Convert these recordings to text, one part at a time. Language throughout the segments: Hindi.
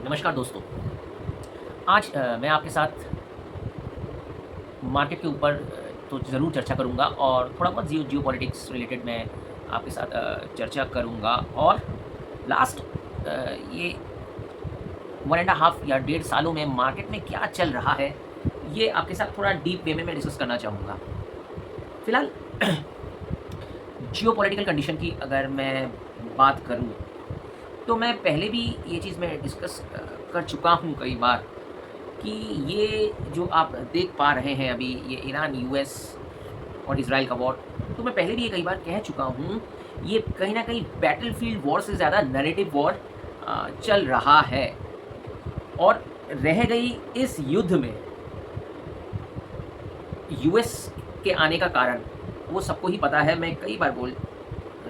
नमस्कार दोस्तों। आज मैं आपके साथ मार्केट के ऊपर तो ज़रूर चर्चा करूँगा और थोड़ा बहुत जियोपॉलिटिक्स रिलेटेड मैं आपके साथ चर्चा करूँगा और लास्ट ये 1 एंड हाफ या डेढ़ सालों में मार्केट में क्या चल रहा है, ये आपके साथ थोड़ा डीप वे में मैं डिस्कस करना चाहूँगा। फिलहाल जियोपॉलिटिकल कंडीशन की अगर मैं बात करूँ, तो मैं पहले भी ये चीज़ मैं डिस्कस कर चुका हूँ कई बार कि ये जो आप देख पा रहे हैं अभी ये ईरान, यूएस और इज़राइल का वॉर, तो मैं पहले भी ये कई बार कह चुका हूँ, ये कहीं न कहीं बैटलफ़ील्ड वॉर से ज़्यादा नैरेटिव वॉर चल रहा है और रह गई इस युद्ध में यूएस के आने का कारण, वो सबको ही पता है, मैं कई बार बोल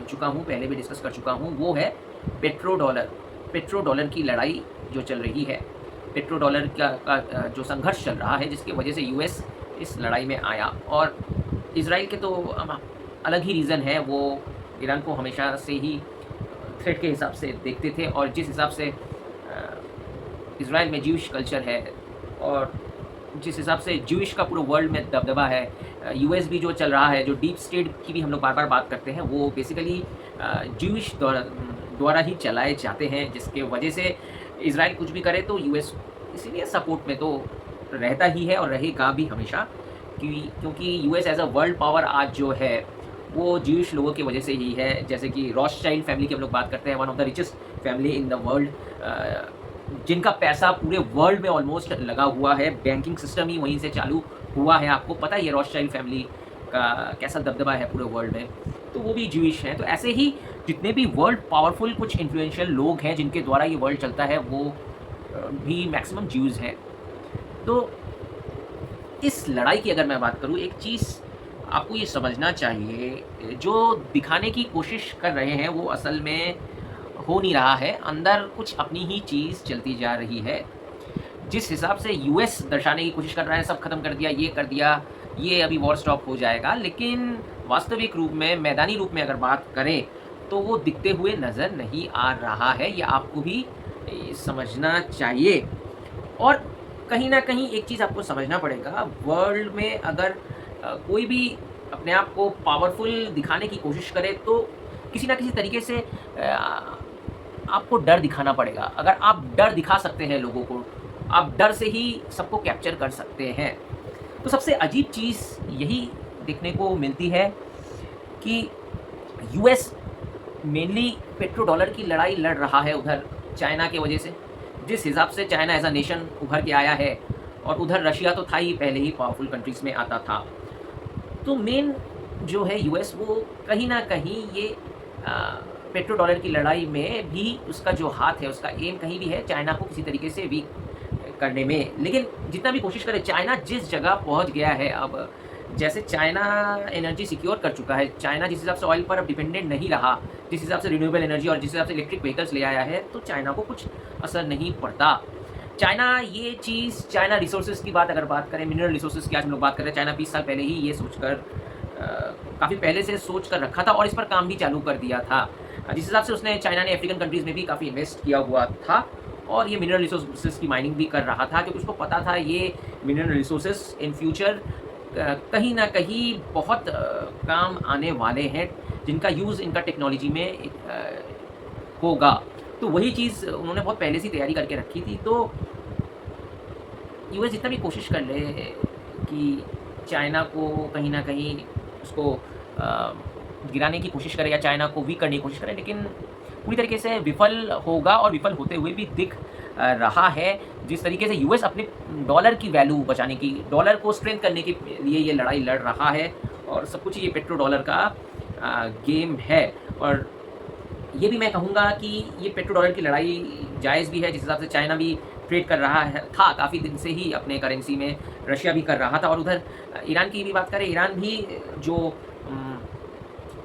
चुका हूँ, पहले भी डिस्कस कर चुका हूँ, वो है पेट्रो डॉलर। पेट्रो डॉलर की लड़ाई जो चल रही है, पेट्रो डॉलर का जो संघर्ष चल रहा है, जिसकी वजह से यूएस इस लड़ाई में आया और इज़राइल के तो अलग ही रीज़न है, वो ईरान को हमेशा से ही थ्रेट के हिसाब से देखते थे और जिस हिसाब से इज़राइल में ज्यूइश कल्चर है और जिस हिसाब से ज्यूइश का पूरे वर्ल्ड में दबदबा है, यूएस भी जो चल रहा है, जो डीप स्टेट की भी हम लोग बार-बार बात करते हैं, वो बेसिकली ज्यूइश द्वारा ही चलाए जाते हैं, जिसके वजह से इज़राइल कुछ भी करे तो यूएस इसीलिए सपोर्ट में तो रहता ही है और रहेगा भी हमेशा क्योंकि US as a world power आज जो है, वो ज्यूइश लोगों की वजह से ही है। जैसे कि रॉथस्चाइल्ड फैमिली की हम लोग बात करते हैं, one of the richest family in the world, जिनका पैसा पूरे वर्ल्ड में ऑलमोस्ट लगा हुआ है, बैंकिंग सिस्टम ही वहीं से चालू हुआ है। आपको पता ही है रॉथस्चाइल्ड फैमिली का कैसा दबदबा है पूरे वर्ल्ड में, तो वो भी ज्यूइश हैं। तो ऐसे ही जितने भी वर्ल्ड पावरफुल कुछ इन्फ्लुएंशियल लोग हैं जिनके द्वारा ये वर्ल्ड चलता है, वो भी मैक्सिमम ज्यूज़ हैं। तो इस लड़ाई की अगर मैं बात करूँ, एक चीज़ आपको ये समझना चाहिए, जो दिखाने की कोशिश कर रहे हैं वो असल में हो नहीं रहा है, अंदर कुछ अपनी ही चीज़ चलती जा रही है। जिस हिसाब से यूएस दर्शाने की कोशिश कर रहा है, सब खत्म कर दिया, ये कर दिया, ये अभी वॉर स्टॉप हो जाएगा, लेकिन वास्तविक रूप में, मैदानी रूप में अगर बात करें, तो वो दिखते हुए नज़र नहीं आ रहा है। ये आपको भी समझना चाहिए और कहीं न कहीं एक चीज़ आपको समझना पड़ेगा, वर्ल्ड में अगर कोई भी अपने आप को पावरफुल दिखाने की कोशिश करे, तो किसी न किसी तरीके से आपको डर दिखाना पड़ेगा। अगर आप डर दिखा सकते हैं लोगों को, आप डर से ही सबको कैप्चर कर सकते हैं। तो सबसे अजीब चीज़ यही देखने को मिलती है कि यूएस मेनली पेट्रो डॉलर की लड़ाई लड़ रहा है उधर चाइना की वजह से। जिस हिसाब से चाइना एज़ अ नेशन उभर के आया है और उधर रशिया तो था ही, पहले ही पावरफुल कंट्रीज़ में आता था। तो मेन जो है यूएस, वो कहीं न कहीं ये पेट्रो डॉलर की लड़ाई में भी उसका जो हाथ है, उसका एम कहीं भी है चाइना को किसी तरीके से वीक करने में। लेकिन जितना भी कोशिश करे, चाइना जिस जगह पहुँच गया है अब, जैसे चाइना एनर्जी सिक्योर कर चुका है, चाइना जिस हिसाब से ऑयल पर अब डिपेंडेंट नहीं रहा, जिस हिसाब से रिन्यूएबल एनर्जी और जिस हिसाब से इलेक्ट्रिक व्हीकल्स ले आया है, तो चाइना को कुछ असर नहीं पड़ता। चाइना ये चीज़, चाइना रिसोर्सेज़ की बात अगर बात करें, मिनरल रिसोर्सेज़ की आज हम लोग बात कर रहे हैं, चाइना 20 साल पहले ही ये सोचकर काफ़ी पहले से सोच कर रखा था और इस पर काम भी चालू कर दिया था। जिस हिसाब से उसने, चाइना ने अफ्रीकन कंट्रीज़ में भी काफ़ी इन्वेस्ट किया हुआ था और ये मिनरल रिसोर्सेज़ की माइनिंग भी कर रहा था, क्योंकि उसको पता था ये मिनरल रिसोर्सेज़ इन फ्यूचर कहीं न कहीं बहुत काम आने वाले हैं, जिनका यूज़ इनका टेक्नोलॉजी में होगा। तो वही चीज़ उन्होंने बहुत पहले से तैयारी करके रखी थी। तो यूएस जितना भी कोशिश कर ले कि चाइना को कहीं न कहीं उसको गिराने की कोशिश करे या चाइना को वीक करने की कोशिश करे, लेकिन पूरी तरीके से विफल होगा और विफल होते हुए भी दिख रहा है। जिस तरीके से यूएस अपने डॉलर की वैल्यू बचाने की, डॉलर को स्ट्रेंथ करने के लिए ये लड़ाई लड़ रहा है और सब कुछ ये पेट्रो डॉलर का गेम है। और ये भी मैं कहूँगा कि ये पेट्रो डॉलर की लड़ाई जायज़ भी है, जिस हिसाब से चाइना भी ट्रेड कर रहा है, था काफ़ी दिन से ही अपने करेंसी में, रशिया भी कर रहा था और उधर ईरान की भी बात करें, ईरान भी जो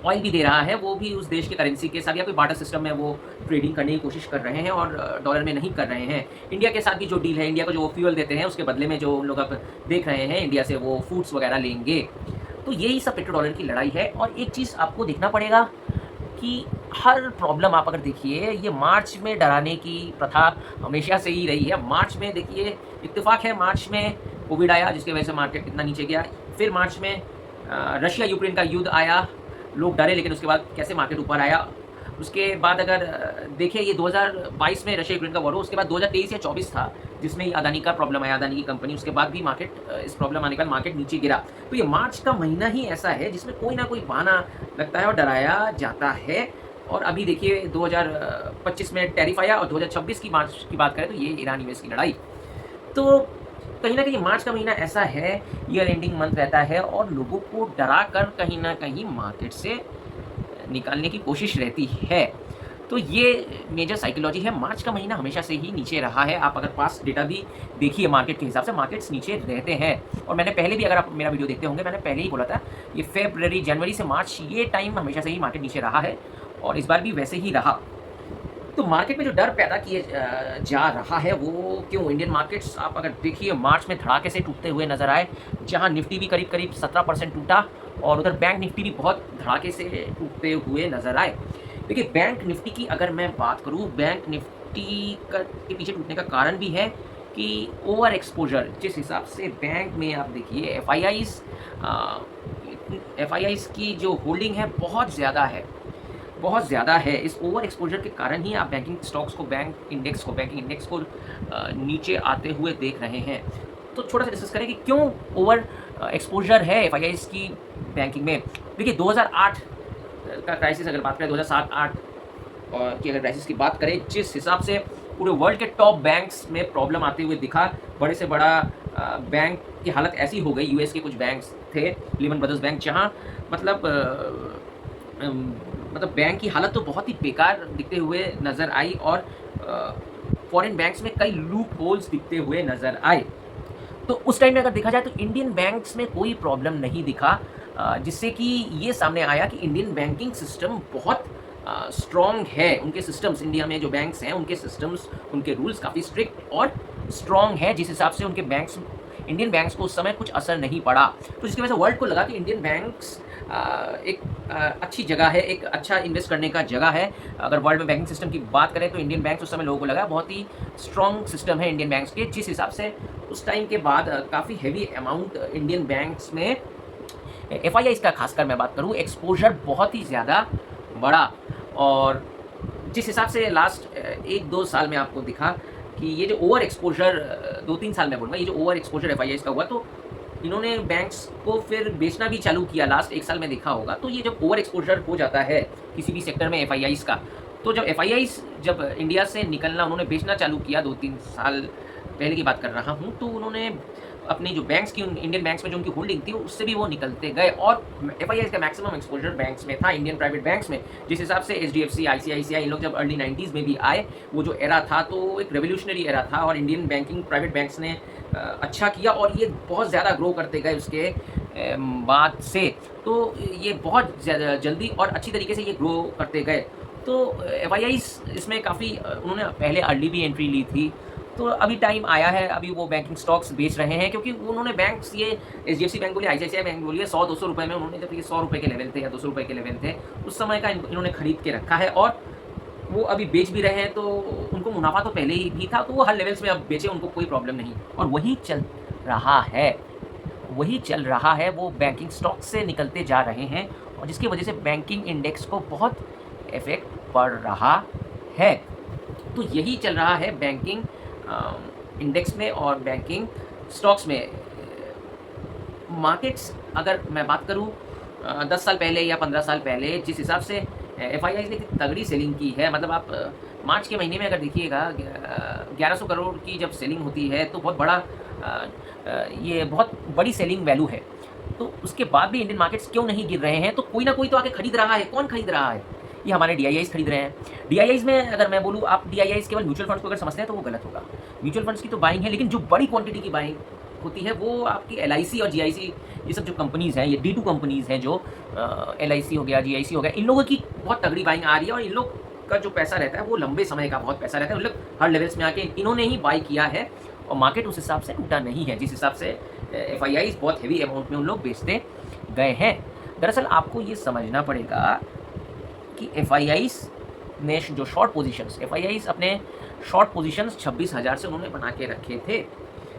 ऑयल भी दे रहा है, वो भी उस देश के करेंसी के साथ या कोई बार्टर सिस्टम में वो ट्रेडिंग करने की कोशिश कर रहे हैं और डॉलर में नहीं कर रहे हैं। इंडिया के साथ भी जो डील है, इंडिया को जो फ्यूल देते हैं, उसके बदले में जो लोग अब देख रहे हैं इंडिया से वो फूड्स वगैरह लेंगे। तो यही सब पेट्रो डॉलर की लड़ाई है और एक चीज़ आपको देखना पड़ेगा कि हर प्रॉब्लम आप अगर देखिए, ये मार्च में डराने की प्रथा हमेशा से ही रही है। मार्च में देखिए, इत्तेफाक है, मार्च में कोविड आया जिसकी वजह से मार्केट कितना नीचे गया। फिर मार्च में रशिया यूक्रेन का युद्ध आया, लोग डरे, लेकिन उसके बाद कैसे मार्केट ऊपर आया। उसके बाद अगर देखें, ये 2022 में रशिया यूक्रेन का वॉर हुआ, उसके बाद 2023 या 24 था जिसमें ये अदानी का प्रॉब्लम आया, अदानी की कंपनी, उसके बाद भी मार्केट इस प्रॉब्लम आने के बाद मार्केट नीचे गिरा। तो ये मार्च का महीना ही ऐसा है जिसमें कोई ना कोई बहाना लगता है और डराया जाता है। और अभी देखिए 2025 में टैरिफ आया, और 2026 की मार्च की बात करें तो ये ईरान यूएस की लड़ाई। तो कहीं न कहीं मार्च का महीना ऐसा है, ईयर एंडिंग मंथ रहता है और लोगों को डरा कर कहीं न कहीं मार्केट से निकालने की कोशिश रहती है। तो ये मेजर साइकोलॉजी है। मार्च का महीना हमेशा से ही नीचे रहा है। आप अगर पास्ट डेटा भी देखिए मार्केट के हिसाब से, मार्केट्स नीचे रहते हैं। और मैंने पहले भी, अगर आप मेरा वीडियो देखते होंगे, मैंने पहले ही बोला था, ये फ़रवरी, जनवरी से मार्च, ये टाइम हमेशा से ही मार्केट नीचे रहा है और इस बार भी वैसे ही रहा। तो मार्केट में जो डर पैदा किए जा रहा है वो क्यों? इंडियन मार्केट्स आप अगर देखिए मार्च में धड़ाके से टूटते हुए नज़र आए, जहां निफ्टी भी करीब 17% टूटा और उधर बैंक निफ्टी भी बहुत धड़ाके से टूटते हुए नज़र आए। देखिए बैंक निफ्टी की अगर मैं बात करूं, बैंक निफ्टी के पीछे टूटने का कारण भी है कि ओवर एक्सपोजर, जिस हिसाब से बैंक में आप देखिए एफआईआईज़ की जो होल्डिंग है बहुत ज़्यादा है, बहुत ज़्यादा है। इस ओवर एक्सपोजर के कारण ही आप बैंकिंग स्टॉक्स को, बैंकिंग इंडेक्स को नीचे आते हुए देख रहे हैं। तो छोटा सा डिस्कस करें कि क्यों ओवर एक्सपोजर है एफआईआईज़ की बैंकिंग में। देखिए 2008 का क्राइसिस अगर बात करें, 2007-8 की अगर क्राइसिस की बात करें, जिस हिसाब से पूरे वर्ल्ड के टॉप बैंक्स में प्रॉब्लम आते हुए दिखा, बड़े से बड़ा बैंक की हालत ऐसी हो गई। यूएस के कुछ बैंक्स थे, लीमन ब्रदर्स बैंक, जहां मतलब बैंक की हालत तो बहुत ही बेकार दिखते हुए नज़र आई और फॉरेन बैंक्स में कई लूप होल्स दिखते हुए नज़र आए। तो उस टाइम में अगर देखा जाए तो इंडियन बैंक्स में कोई प्रॉब्लम नहीं दिखा, जिससे कि ये सामने आया कि इंडियन बैंकिंग सिस्टम बहुत स्ट्रॉन्ग है। उनके सिस्टम्स, इंडिया में जो बैंक्स हैं उनके सिस्टम्स, उनके रूल्स काफ़ी स्ट्रिक्ट और स्ट्रॉन्ग है, जिस हिसाब से उनके इंडियन बैंक्स को उस समय कुछ असर नहीं पड़ा। तो जिसकी वजह से वर्ल्ड को लगा कि इंडियन बैंक्स एक अच्छी जगह है, एक अच्छा इन्वेस्ट करने का जगह है। अगर वर्ल्ड में बैंकिंग सिस्टम की बात करें तो इंडियन बैंक्स उस समय लोगों को लगा बहुत ही स्ट्रॉन्ग सिस्टम है इंडियन बैंक्स के, जिस हिसाब से उस टाइम के बाद काफ़ी हैवी अमाउंट इंडियन बैंक्स में एफआईआईज़ का खासकर मैं बात करूँ, एक्सपोजर बहुत ही ज़्यादा बढ़ा। और जिस हिसाब से लास्ट 1-2 साल में आपको दिखा कि ये जो ओवर एक्सपोजर, 2-3 साल में बोलूँगा, ये जो ओवर एक्सपोजर एफआईआईज़ का हुआ, तो इन्होंने बैंक्स को फिर बेचना भी चालू किया। लास्ट 1 साल में देखा होगा। तो ये जब ओवर एक्सपोजर हो जाता है किसी भी सेक्टर में एफआईआईज़ का, तो जब एफआईआईज़ जब इंडिया से निकलना, उन्होंने बेचना चालू किया, 2-3 साल पहले की बात कर रहा हूँ, तो उन्होंने अपनी जो बैंक्स की, इंडियन बैंक्स में जो उनकी होल्डिंग थी, उससे भी वो निकलते गए। और एफआईआईज़ का मैक्सिमम एक्सपोजर बैंक्स में था, इंडियन प्राइवेट बैंक्स में, जिस हिसाब से एचडीएफसी, आईसीआईसीआई, इन लोग जब अर्ली 90s में भी आए, वो जो एरा था तो एक रेवोल्यूशनरी एरा था और इंडियन बैंकिंग प्राइवेट बैंक्स ने अच्छा किया और ये बहुत ज़्यादा ग्रो करते गए उसके बाद से। तो ये बहुत जल्दी और अच्छी तरीके से ये ग्रो करते गए। तो एफआईआईज़ इसमें काफ़ी उन्होंने पहले अर्ली भी एंट्री ली थी। तो अभी टाइम आया है, अभी वो बैंकिंग स्टॉक्स बेच रहे हैं, क्योंकि उन्होंने बैंक्स, ये एचडीएफसी बैंक बोलिए, आईसीआईसीआई बैंक बोलिए, 100-200 रुपये में उन्होंने, जब ये 100 रुपये के लेवल थे या 200 रुपये के लेवल थे, उस समय का इन्होंने खरीद के रखा है और वो अभी बेच भी रहे हैं। तो उनको मुनाफा तो पहले ही भी था, तो वो हर लेवल्स में अब बेचे, उनको कोई प्रॉब्लम नहीं। और वही चल रहा है, वो बैंकिंग स्टॉक से निकलते जा रहे हैं और जिसकी वजह से बैंकिंग इंडेक्स को बहुत इफेक्ट पड़ रहा है। तो यही चल रहा है बैंकिंग इंडेक्स में और बैंकिंग स्टॉक्स में। मार्केट्स अगर मैं बात करूं 10 साल पहले या 15 साल पहले, जिस हिसाब से एफआईआईज़ ने कितनी तगड़ी सेलिंग की है, मतलब आप मार्च के महीने में अगर देखिएगा 1100 करोड़ की जब सेलिंग होती है तो बहुत बड़ा, ये बहुत बड़ी सेलिंग वैल्यू है। तो उसके बाद भी इंडियन मार्केट्स क्यों नहीं गिर रहे हैं? तो कोई ना कोई तो आके खरीद रहा है। कौन खरीद रहा है? ये हमारे डीआईआईज़ खरीद रहे हैं। डीआईआईज़ में अगर मैं बोलूँ, आप डीआईआईज़ केवल म्यूचुअल फंड्स को अगर समझते हैं तो वो गलत होगा। म्यूचुअल फंड्स की तो बाइंग है, लेकिन जो बड़ी क्वांटिटी की बाइंग होती है वो आपकी एलआईसी और जीआईसी, ये सब जो कंपनीज़ हैं, ये D2 कंपनीज़ हैं, जो एलआईसी हो गया, जीआईसी हो गया, इन लोगों की बहुत तगड़ी बाइंग आ रही है और इन लोग का जो पैसा रहता है वो लंबे समय का बहुत पैसा रहता है। मतलब हर लेवल्स में आके इन्होंने ही बाई किया है और मार्केट उस हिसाब से टूटा नहीं है, जिस हिसाब से एफआईआईज़ बहुत हेवी अमाउंट में उन लोग बेचते गए हैं। दरअसल आपको ये समझना पड़ेगा कि एफआईआईस ने जो शॉर्ट पोजीशंस, एफआईआईस अपने शॉर्ट पोजीशंस 26,000 से उन्होंने बना के रखे थे।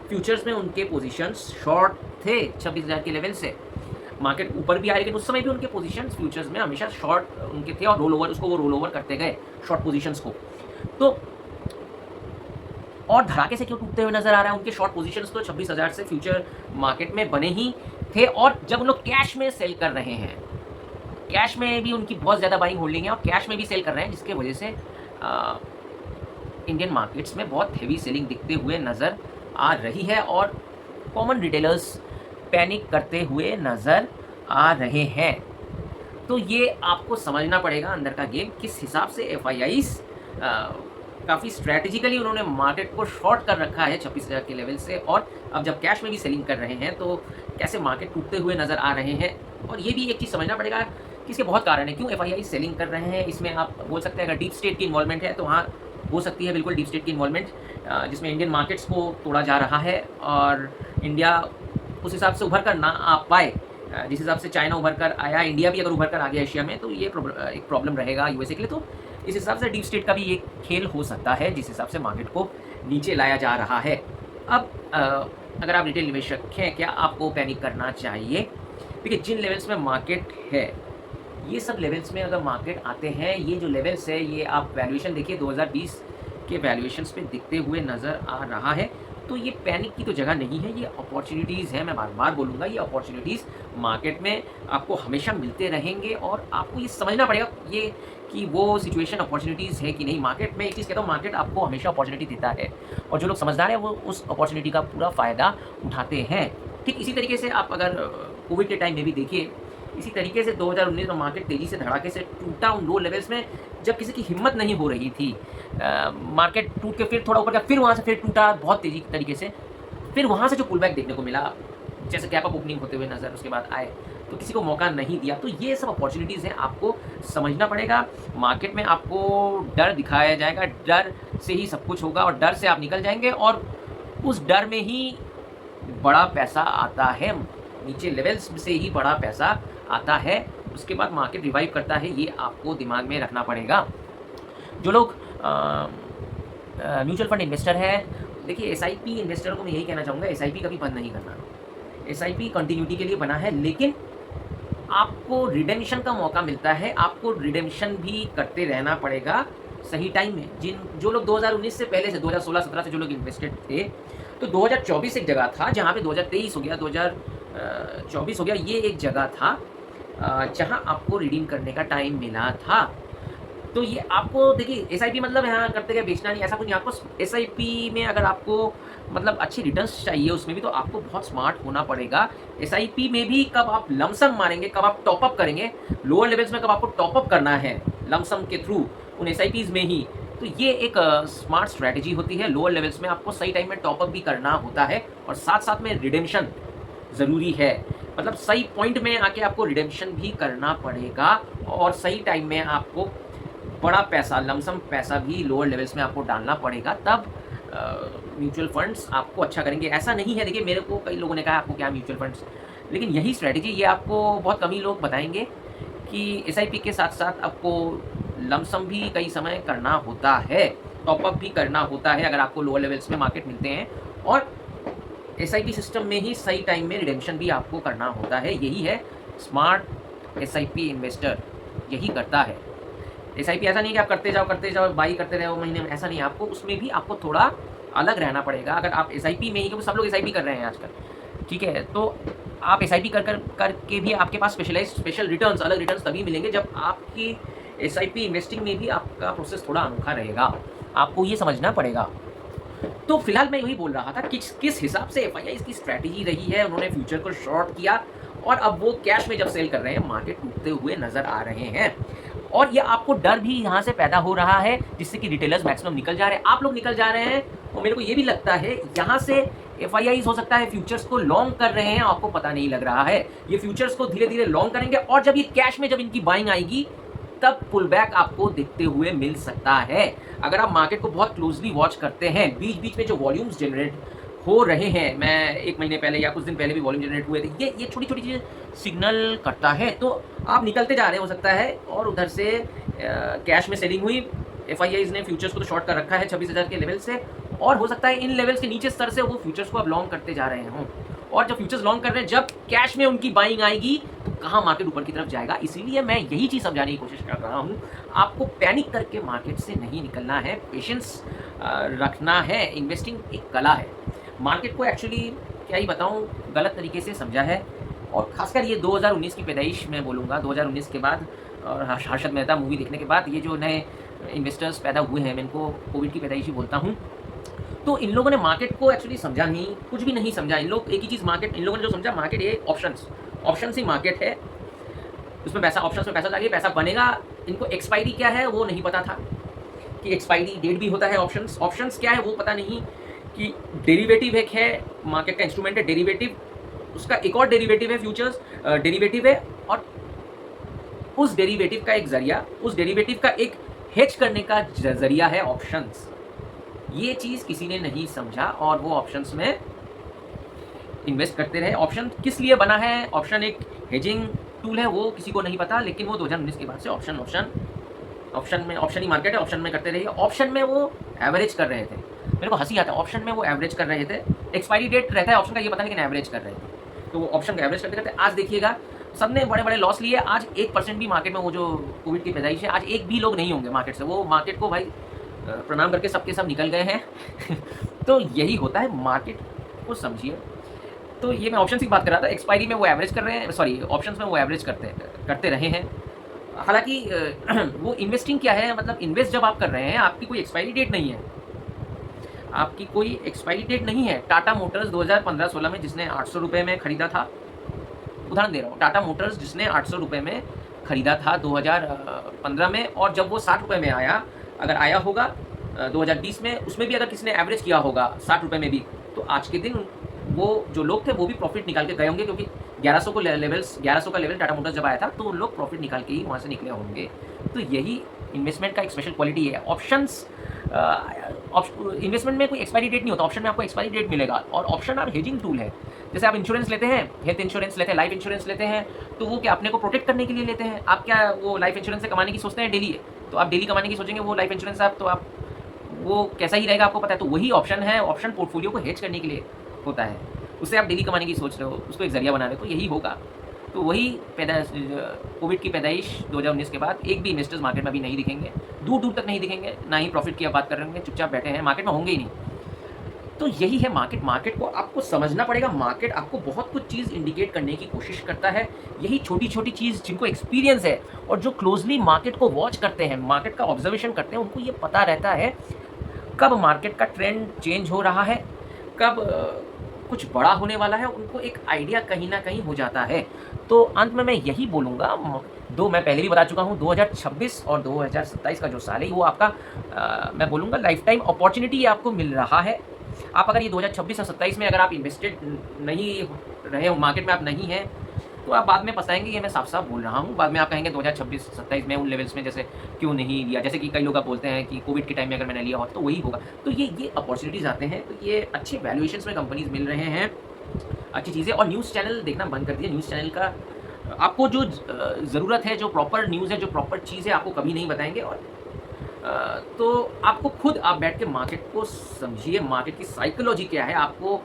फ्यूचर्स में उनके पोजीशंस शॉर्ट थे 26,000 के लेवल से। मार्केट ऊपर भी आए लेकिन उस समय भी उनके पोजीशंस फ्यूचर्स में हमेशा शॉर्ट उनके थे और रोल ओवर, उसको वो रोल ओवर करते गए शॉर्ट पोजीशंस को। तो और धड़ाके से क्यों टूटते हुए नजर आ रहा है? उनके शॉर्ट पोजीशंस तो 26,000 से फ्यूचर मार्केट में बने ही थे, और जब उन लोग कैश में सेल कर रहे हैं, कैश में भी उनकी बहुत ज़्यादा बाइंग होल्डिंग है और कैश में भी सेल कर रहे हैं, जिसके वजह से इंडियन मार्केट्स में बहुत हेवी सेलिंग दिखते हुए नज़र आ रही है और कॉमन रिटेलर्स पैनिक करते हुए नज़र आ रहे हैं। तो ये आपको समझना पड़ेगा अंदर का गेम, किस हिसाब से एफआईआईस काफ़ी स्ट्रैटेजिकली उन्होंने मार्केट को शॉर्ट कर रखा है 26,000 के लेवल से, और अब जब कैश में भी सेलिंग कर रहे हैं तो कैसे मार्केट टूटते हुए नज़र आ रहे हैं। और ये भी एक चीज़ समझना पड़ेगा कि इसके बहुत कारण है क्यों एफआईआई सेलिंग कर रहे हैं। इसमें आप बोल सकते हैं अगर डीप स्टेट की इन्वॉल्वमेंट है तो हाँ हो सकती है बिल्कुल डीप स्टेट की इन्वॉल्वमेंट, जिसमें इंडियन मार्केट्स को तोड़ा जा रहा है और इंडिया उस हिसाब से उभर कर ना आ पाए जिस हिसाब से चाइना उभर कर आया, इंडिया भी अगर उभर कर आ गया एशिया में तो ये एक प्रॉब्लम रहेगा यूएसए के लिए। तो इस हिसाब से डीप स्टेट का भी एक खेल हो सकता है जिस हिसाब से मार्केट को नीचे लाया जा रहा है। अब अगर आप रिटेल निवेशक हैं, क्या आपको पैनिक करना चाहिए? देखिए जिन लेवल्स में मार्केट है, ये सब लेवल्स में अगर मार्केट आते हैं, ये जो लेवल्स है ये आप वैल्यूएशन देखिए 2020 के वैल्यूएशंस पे दिखते हुए नज़र आ रहा है। तो ये पैनिक की तो जगह नहीं है, ये अपॉर्चुनिटीज़ हैं। मैं बार बार बोलूँगा ये अपॉर्चुनिटीज़ मार्केट में आपको हमेशा मिलते रहेंगे और आपको ये समझना पड़ेगा ये कि वो सिचुएशन अपॉर्चुनिटीज़ है कि नहीं। मार्केट में एक चीज़ कहता हूँ, मार्केट आपको हमेशा अपॉर्चुनिटी देता है और जो लोग समझदार हैं वो उस अपॉर्चुनिटी का पूरा फ़ायदा उठाते हैं। ठीक इसी तरीके से आप अगर कोविड के टाइम में भी देखिए, इसी तरीके से 2019 में मार्केट तेज़ी से धड़ाके से टूटा उन लो लेवल्स में जब किसी की हिम्मत नहीं हो रही थी। मार्केट टूट के फिर थोड़ा ऊपर गया, फिर वहाँ से फिर टूटा बहुत तेज़ी तरीके से, फिर वहाँ से जो पुल बैक देखने को मिला, जैसे गैप अप ओपनिंग होते हुए नज़र उसके बाद आए, तो किसी को मौका नहीं दिया। तो ये सब अपॉर्चुनिटीज़ हैं, आपको समझना पड़ेगा। मार्केट में आपको डर दिखाया जाएगा, डर से ही सब कुछ होगा और डर से आप निकल जाएंगे और उस डर में ही बड़ा पैसा आता है, नीचे लेवल्स से ही बड़ा पैसा आता है, उसके बाद मार्केट रिवाइव करता है। ये आपको दिमाग में रखना पड़ेगा। जो लोग म्यूचुअल फंड इन्वेस्टर है, देखिए एसआईपी इन्वेस्टरों को मैं यही कहना चाहूँगा, एसआईपी कभी बंद नहीं करना। एसआईपी कंटिन्यूटी के लिए बना है, लेकिन आपको रिडेम्पशन का मौका मिलता है, आपको रिडेम्पशन भी करते रहना पड़ेगा सही टाइम में। जो लोग 2019 से पहले से 2016-17 से जो लोग इन्वेस्टेड थे, तो 2024 एक जगह था जहाँ पे 2023 हो गया, 2024 हो गया, ये एक जगह था जहाँ आपको रिडीम करने का टाइम मिला था। तो ये आपको देखिए एसआईपी मतलब यहाँ करते गए बेचना नहीं, ऐसा कुछ नहीं। आपको एसआईपी में अगर आपको मतलब अच्छी रिटर्न्स चाहिए उसमें भी, तो आपको बहुत स्मार्ट होना पड़ेगा। एसआईपी में भी कब आप लमसम मारेंगे, कब आप टॉपअप करेंगे, लोअर लेवल्स में कब आपको टॉपअप करना है लमसम के थ्रू उन एसआईपीज़ में ही, तो ये एक स्मार्ट स्ट्रैटेजी होती है। लोअर लेवल्स में आपको सही टाइम में टॉपअप भी करना होता है और साथ साथ में रिडेम्पशन ज़रूरी है। मतलब सही पॉइंट में आके आपको रिडेम्पशन भी करना पड़ेगा और सही टाइम में आपको बड़ा पैसा, लमसम पैसा भी लोअर लेवल्स में आपको डालना पड़ेगा, तब म्यूचुअल फंड्स आपको अच्छा करेंगे। ऐसा नहीं है, देखिए मेरे को कई लोगों ने कहा आपको क्या म्यूचुअल फंड्स, लेकिन यही स्ट्रैटेजी, ये आपको बहुत कम ही लोग बताएंगे कि एसआईपी के साथ साथ आपको लमसम भी कई समय करना होता है, टॉपअप भी करना होता है अगर आपको लोअर लेवल्स में मार्केट मिलते हैं, और एसआईपी सिस्टम में ही सही टाइम में रिडेम्पशन भी आपको करना होता है। यही है स्मार्ट एसआईपी इन्वेस्टर, यही करता है। एसआईपी ऐसा नहीं कि आप करते जाओ बाई करते रहो महीने में, ऐसा नहीं है। आपको उसमें भी आपको थोड़ा अलग रहना पड़ेगा। अगर आप एसआईपी में ही, क्योंकि सब लोग एसआईपी कर रहे हैं आजकल, ठीक है, तो आप एसआईपी करके भी आपके पास स्पेशल रिटर्न्स, अलग रिटर्न्स तभी मिलेंगे जब आपकी एसआईपी इन्वेस्टिंग में भी आपका प्रोसेस थोड़ा अनोखा रहेगा। आपको ये समझना पड़ेगा। तो फिलहाल मैं यही बोल रहा था कि किस हिसाब से एफआईआई की स्ट्रैटेजी रही है। उन्होंने फ्यूचर को शॉर्ट किया और अब वो कैश में जब सेल कर रहे हैं, मार्केट टूटते हुए नजर आ रहे हैं और ये आपको डर भी यहाँ से पैदा हो रहा है, जिससे कि रिटेलर्स मैक्सिमम निकल जा रहे हैं, आप लोग निकल जा रहे हैं। और मेरे को ये भी लगता है यहाँ से एफआईआई हो सकता है फ्यूचर्स को लॉन्ग कर रहे हैं, आपको पता नहीं लग रहा है। ये फ्यूचर्स को धीरे धीरे लॉन्ग करेंगे और जब ये कैश में जब इनकी बाइंग आएगी, तब पुल बैक आपको देखते हुए मिल सकता है। अगर आप मार्केट को बहुत क्लोजली वॉच करते हैं, बीच बीच में जो वॉल्यूम्स जनरेट हो रहे हैं, मैं एक महीने पहले या कुछ दिन पहले भी वॉल्यूम जनरेट हुए थे, ये छोटी छोटी चीज़ें सिग्नल करता है। तो आप निकलते जा रहे हो सकता है और उधर से कैश में सेलिंग हुई, एफआईआईज ने फ्यूचर्स को तो शॉर्ट कर रखा है 26,000 के लेवल से, और हो सकता है इन लेवल्स के नीचे स्तर से वो फ्यूचर्स को अब लॉन्ग करते जा रहे हों। और जब फ्यूचर्स लॉन्ग कर रहे हैं, जब कैश में उनकी बाइंग आएगी तो कहाँ मार्केट ऊपर की तरफ जाएगा। इसीलिए मैं यही चीज़ समझाने की कोशिश कर रहा हूँ, आपको पैनिक करके मार्केट से नहीं निकलना है, पेशेंस रखना है। इन्वेस्टिंग एक कला है। मार्केट को एक्चुअली क्या ही बताऊँ, गलत तरीके से समझा है, और खासकर ये 2019 की पैदाइश मैं बोलूँगा, 2019 के बाद और हर्षद मेहता मूवी देखने के बाद ये जो नए इन्वेस्टर्स पैदा हुए हैं, मैं इनको कोविड की पैदाइश ही बोलता हूँ। तो इन लोगों ने मार्केट को एक्चुअली समझा नहीं, कुछ भी नहीं समझा। इन लोग एक ही चीज़ मार्केट, इन लोगों ने जो समझा मार्केट ये ऑप्शंस ही मार्केट है, उसमें पैसा, ऑप्शंस में पैसा डालिए पैसा बनेगा। इनको एक्सपायरी क्या है वो नहीं पता था, कि एक्सपायरी डेट भी होता है ऑप्शंस क्या है वो पता नहीं, कि डेरिवेटिव एक है, मार्केट का इंस्ट्रूमेंट है डेरिवेटिव, उसका एक और डेरिवेटिव है फ्यूचर्स, डेरिवेटिव है, और उस डेरिवेटिव का एक जरिया, उस डेरिवेटिव का एक हेज करने का जरिया है ऑप्शंस। ये चीज़ किसी ने नहीं समझा और वो ऑप्शंस में इन्वेस्ट करते रहे। ऑप्शन किस लिए बना है, ऑप्शन एक हेजिंग टूल है, वो किसी को नहीं पता, लेकिन वो 2019 के बाद से ऑप्शन ही मार्केट है, ऑप्शन में करते रहे। ऑप्शन में वो एवरेज कर रहे थे, मेरे को हंसी आता है, ऑप्शन में वो एवरेज कर रहे थे। एक्सपायरी डेट रहता है ऑप्शन का ये पता, लेकिन एवरेज कर रहे थे। तो वो ऑप्शन का एवरेज करते करते आज देखिएगा सबने बड़े बड़े लॉस लिए। आज 1% भी मार्केट में, वो जो कोविड की पैदाइश है, आज एक भी लोग नहीं होंगे मार्केट से, वो मार्केट को भाई प्रणाम करके सबके सब निकल गए हैं। तो यही होता है, मार्केट को समझिए। तो ये मैं ऑप्शन की बात कर रहा था, एक्सपायरी में वो एवरेज कर रहे हैं, सॉरी ऑप्शंस में वो एवरेज करते रहे हैं। हालांकि वो इन्वेस्टिंग क्या है, मतलब इन्वेस्ट जब आप कर रहे हैं, आपकी कोई एक्सपायरी डेट नहीं है, आपकी कोई एक्सपायरी डेट नहीं है। टाटा मोटर्स 2015-16 में जिसने 800 रुपये में खरीदा था, उदाहरण दे रहा हूँ, टाटा मोटर्स जिसने 800 रुपये में खरीदा था 2015 में, और जब वो 60 रुपये में आया, अगर आया होगा 2020 में, उसमें भी अगर किसी ने एवरेज किया होगा 60 रुपये में भी, तो आज के दिन वो जो लोग थे वो भी प्रॉफिट निकाल के गए होंगे, क्योंकि 1100 का लेवल टाटा मोटर्स जब आया था, तो उन लोग प्रॉफिट निकाल के ही वहाँ से निकले होंगे। तो यही इन्वेस्टमेंट का एक स्पेशल क्वालिटी है। ऑप्शंस इन्वेस्टमेंट में कोई एक्सपायरी डेट नहीं होता, ऑप्शन में आपको एक्सपायरी डेट मिलेगा। और ऑप्शन आप हेजिंग टूल है, जैसे आप इंश्योरेंस लेते हैं, हेल्थ इंश्योरेंस लेते हैं, लाइफ इंश्योरेंस लेते हैं, तो वो क्या अपने को प्रोटेक्ट करने के लिए लेते हैं। आप क्या वो लाइफ इंश्योरेंस से कमाने की सोचते हैं डेली, तो आप डेली कमाने की सोचेंगे वो लाइफ इंश्योरेंस आप, तो आप वो कैसा ही रहेगा आपको पता है। तो वही ऑप्शन है, ऑप्शन पोर्टफोलियो को हेज करने के लिए होता है, उससे आप डेली कमाने की सोच रहे हो, उसको एक जरिया बना रहे हो, तो यही होगा। तो वही कोविड की पैदाइश 2019 के बाद एक भी इन्वेस्टर्स मार्केट में अभी नहीं दिखेंगे, दूर दूर तक नहीं दिखेंगे, ना ही प्रॉफिट की आप बात कर रहे होंगे, चुपचाप बैठे हैं, मार्केट में होंगे ही नहीं। तो यही है मार्केट। मार्केट को आपको समझना पड़ेगा। मार्केट आपको बहुत कुछ चीज़ इंडिकेट करने की कोशिश करता है। यही छोटी छोटी चीज़ जिनको एक्सपीरियंस है और जो क्लोजली मार्केट को वॉच करते हैं, मार्केट का ऑब्जर्वेशन करते हैं, उनको ये पता रहता है कब मार्केट का ट्रेंड चेंज हो रहा है, कब कुछ बड़ा होने वाला है, उनको एक आइडिया कहीं ना कहीं हो जाता है। तो अंत में मैं यही बोलूँगा, मैं पहले भी बता चुका हूँ, 2026 और 2027 का जो साल है वो आपका मैं बोलूँगा लाइफ टाइम अपॉर्चुनिटी आपको मिल रहा है। आप अगर ये 2026 और 27 में अगर आप इन्वेस्टेड नहीं रहे हो, मार्केट में आप नहीं हैं, तो आप बाद में पछताएंगे। ये मैं साफ साफ बोल रहा हूँ। बाद में आप कहेंगे 2026-27 में उन लेवल्स में जैसे क्यों नहीं लिया, जैसे कि कई लोग आप बोलते हैं कि कोविड के टाइम में अगर मैंने लिया हो तो वही होगा। तो ये अपॉर्चुनिटीज़ आते हैं, तो ये अच्छे वैल्यूएशंस में कंपनीज मिल रहे हैं, अच्छी चीज़ें। और न्यूज़ चैनल देखना बंद कर दिए। न्यूज़ चैनल का आपको जो ज़रूरत है, जो प्रॉपर न्यूज़ है, जो प्रॉपर चीज़ है, आपको कभी नहीं बताएंगे। और तो आपको खुद आप बैठ के मार्केट को समझिए, मार्केट की साइकोलॉजी क्या है। आपको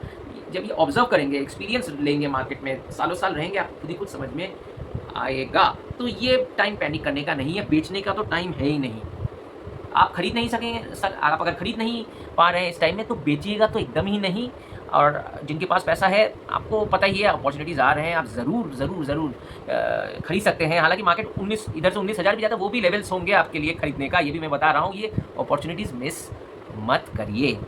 जब ये ऑब्जर्व करेंगे, एक्सपीरियंस लेंगे, मार्केट में सालों साल रहेंगे, आपको खुद ही कुछ समझ में आएगा। तो ये टाइम पैनिक करने का नहीं है, बेचने का तो टाइम है ही नहीं। आप खरीद नहीं सकेंगे, आप अगर खरीद नहीं पा रहे हैं इस टाइम में, तो बेचिएगा तो एकदम ही नहीं। और जिनके पास पैसा है, आपको पता ही है अपॉर्चुनिटीज़ आ रहे हैं, आप ज़रूर खरीद सकते हैं। हालांकि मार्केट 19 इधर से 19,000 भी जाता है, वो भी लेवल्स होंगे आपके लिए खरीदने का, ये भी मैं बता रहा हूँ। ये अपॉर्चुनिटीज़ मिस मत करिए।